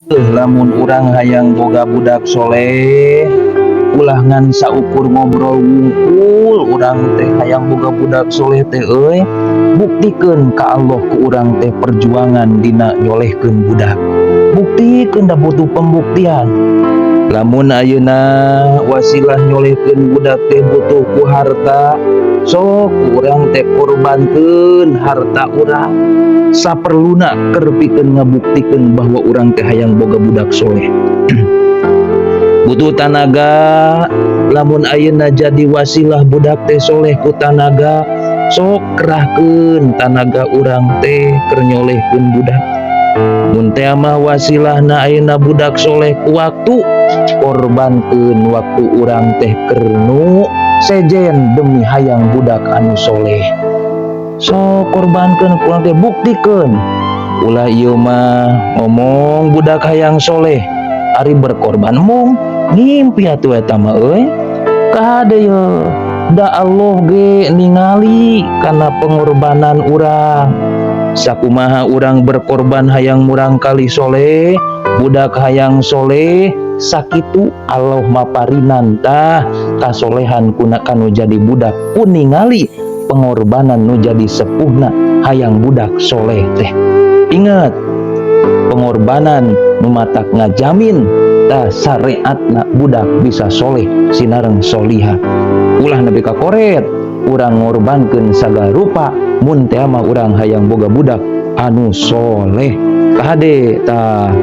Lamun urang hayang boga budak soleh ulah ngan saukur ngobrol wungkul urang teh hayang boga budak soleh teh buktikeun ka Allah ku urang teh perjuangan dina nyolehkeun budak. Buktikeun da butuh pembuktian. Lamun ayeuna wasilah nyolehkeun budak teh butuh ku harta, sok urang teh korbankeun harta urang saperluna keur pikeun ngabuktikeun bahwa urang teh hayang boga budak soleh. Butuh tanaga, lamun ayeuna jadi wasilah budak teh soleh ku tanaga, sok kerahkeun tanaga urang teh keur nyolehkeun budak. Mun teh mah wasilahna ayeuna budak soleh ku waktu, korbankeun waktu urang teh keur nu sejen demi hayang budak anu soleh. So korbankeun urang teh buktikeun. Ulah ieu mah ngomong budak hayang soleh ari berkorban mung ngimpi atuh eta mah kahadeu da Allah ge ningali kana pengorbanan urang. Sakumaha urang berkorban hayang murang kali soleh, budak hayang soleh, sakitu Allah maparinan tah kasolehan kuna kanu jadi budak pun ningali pengorbanan nu jadi sepuhna hayang budak soleh teh. Ingat, pengorbanan nu matak ngajamin tah syariatna budak bisa soleh sinareng soliha. Ulah nepi ka koret urang ngorbankeun sagala rupa mun teh mah urang hayang boga budak anu soleh. Kahade tah